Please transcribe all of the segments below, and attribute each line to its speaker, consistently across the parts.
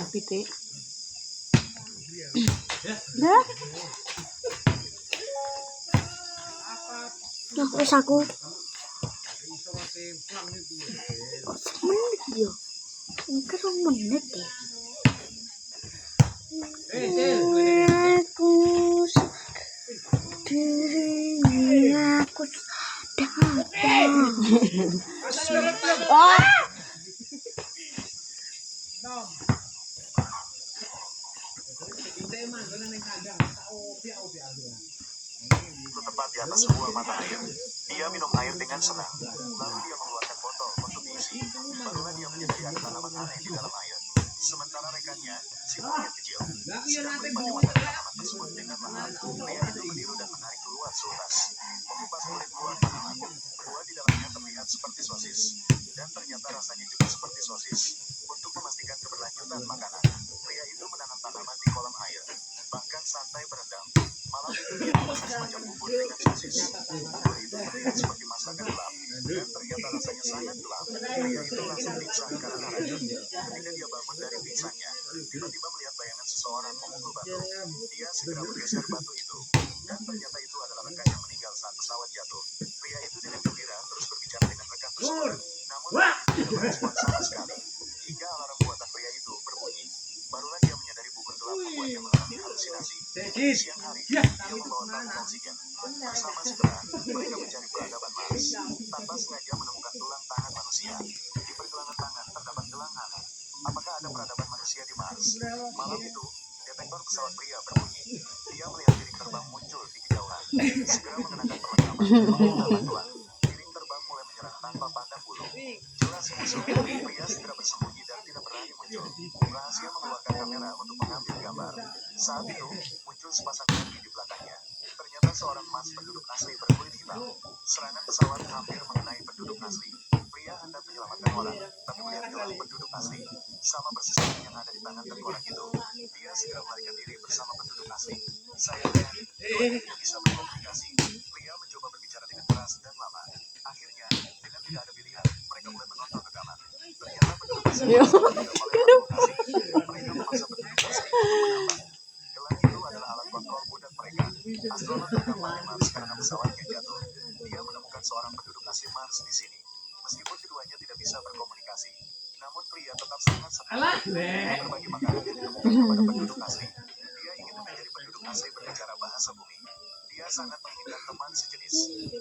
Speaker 1: Pitik. Dah. Nah, wis aku. Semenit yo. Ini 2 menit ya. Aku dirinya aku datang.
Speaker 2: Tepat di atas sebuah mata air. Dia minum air dengan senang. Lalu dia mengeluarkan botol untuk diisi. Barulah dia menyadari ada tanaman aneh di dalam air. Sementara rekannya, si monyet kecil, sedang menikmati makan tanaman tersebut dengan lahap. Pria itu berdiri dan menarik keluar seutas. Mengupas kulit luar tanaman. Buah di dalamnya terlihat seperti sosis. Dan ternyata rasanya juga seperti sosis. Untuk memastikan keberlanjutan makanan, pria itu menanam tanaman di kolam air. Bahkan santai berendam. Malam itu dia memasak semacam bubur dengan sosis. Bubur itu terlihat seperti masakan gelap. Dan ternyata rasanya sangat gelap. Pria itu langsung pingsan karena racun. Ketika dia bangun dari pingsannya, tiba-tiba melihat bayangan seseorang memukul batu. Dia segera bergeser batu itu. Dan ternyata itu adalah rekan yang meninggal saat pesawat jatuh. Pria itu dengan gembira terus berbicara dengan rekan tersebut. Namun tidak merespon sama sekali. Hingga alarm buatan pria itu berbunyi. Barulah dia menyadari bubur gelap membuatnya mengalami halusinasi. Siang hari, dia membawa tabung oksigen. Bersama setelah mereka mencari peradaban Mars. Tanpa sengaja menemukan tulang tangan manusia. Di pergelangan tangan terdapat gelang aneh. Apakah ada peradaban manusia di Mars? Malam itu, detektor pesawat pria berbunyi. Dia melihat piring terbang muncul di kejauhan. Segera mengenakan perlengkapan dan meminta bantuan. Piring terbang mulai menyerang tanpa pandang bulu. Jelas musuh. Pria segera bersembunyi dan tidak berani muncul. Rahasia mengeluarkan kamera untuk mengambil gambar. Saat itu, muncul sepasang kaki di belakangnya. Ternyata seorang Mars penduduk asli berkulit hitam. Serangan pesawat hampir mengenai penduduk asli. Pria hendak menyelamatkan orang, tapi melihat gelang penduduk asli. Sama persis yang ada di tangan tengkorak itu. Dia segera melarikan diri bersama penduduk asli. Sayangnya, keduanya tidak bisa berkomunikasi. Pria mencoba berbicara dengan keras dan lama. Akhirnya, dengan tidak ada pilihan, mereka mulai menonton rekaman. Ternyata penduduk asli tidak boleh berkomunikasi. Mereka memaksa penduduk asli untuk menambah. Gelang itu adalah alat kontrol budak mereka. Astronot terdampak di Mars karena pesawatnya jatuh. Dia menemukan seorang penduduk asli Mars di sini. Meskipun keduanya tidak bisa berkomunikasi, namun pria tetap sangat senang. Dia berbagi makanan yang ditemukan kepada penduduk asli. Dia ingin menjadi penduduk asli berbicara bahasa bumi. Dia sangat menginginkan teman sejenis.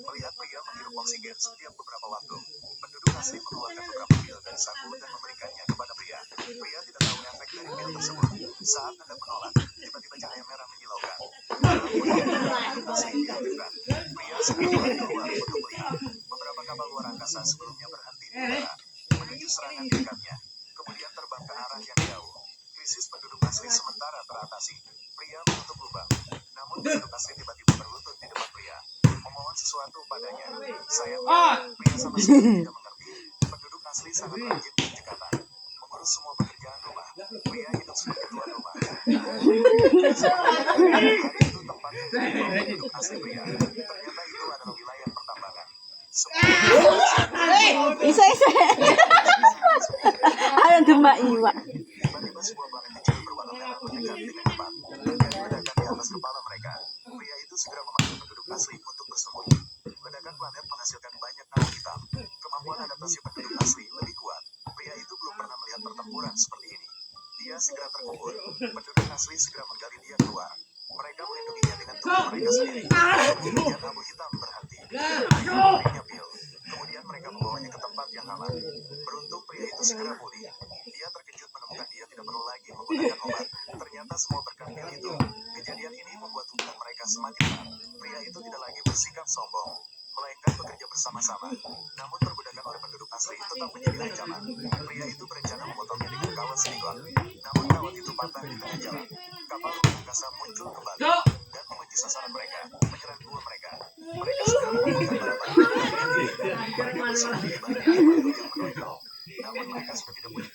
Speaker 2: Melihat pria menghirup oksigen setiap beberapa waktu, penduduk asli mengeluarkan beberapa pil dari saku dan memberikannya kepada pria. Pria tidak tahu efek dari pil tersebut. Saat hendak menolak, tiba-tiba cahaya merah menyilaukan. Penduduk asli diaktifkan. Pria segera lari keluar untuk melihat. Beberapa kapal luar angkasa sebelumnya berhenti di udara, menuju serangan dekatnya, kemudian terbang ke arah yang jauh. Krisis penduduk asli sementara teratasi. Pria menutup lubang. Namun penduduk asli tiba-tiba berlutut di depan pria, memohon sesuatu padanya. Sayangnya, pria sama sekali tidak mengerti. Penduduk asli sangat rajin dan cekatan, mengurus semua pekerjaan rumah. Pria hidup sebagai tuan rumah. Hari itu tempat penduduk asli pria. Ternyata itu adalah wilayah pertambangan.
Speaker 1: Isa. Ada demak iwak.
Speaker 2: Tiba-tiba sebuah planet kecil berwarna merah mendekat dengan cepat. Terjadi ledakan di atas kepala mereka. Pria itu segera memanggil penduduk asli untuk bersembunyi. Ledakan planet menghasilkan banyak abu hitam. Kemampuan adaptasi penduduk asli lebih kuat. Pria itu belum pernah kuburan seperti ini. Dia segera terkubur. Penduduk asli segera menggali dia keluar. Mereka melindunginya dengan tubuh mereka sendiri. Kemudian abu hitam berhenti. Mereka pil. Kemudian mereka membawanya ke tempat yang aman. Beruntung pria itu segera pulih. Dia terkejut menemukan dia tidak perlu lagi menggunakan obat. Ternyata semua berkat pil itu. Kejadian ini membuat hubungan mereka semakin erat. Pria itu tidak lagi bersikap sombong, melainkan bekerja bersama-sama. Namun perbudakan oleh penduduk asli tetap menjadi ancaman. Pria itu berencana memotongnya dengan kawat silikon. Namun kawat itu patah di tengah jalan. Kapal luar angkasa muncul kembali dan mengunci sasaran mereka, menyerang dua mereka. Mereka segera membuka balapan. Mereka bersembunyi di balik batu yang menonjol. Namun mereka sudah tidak punya.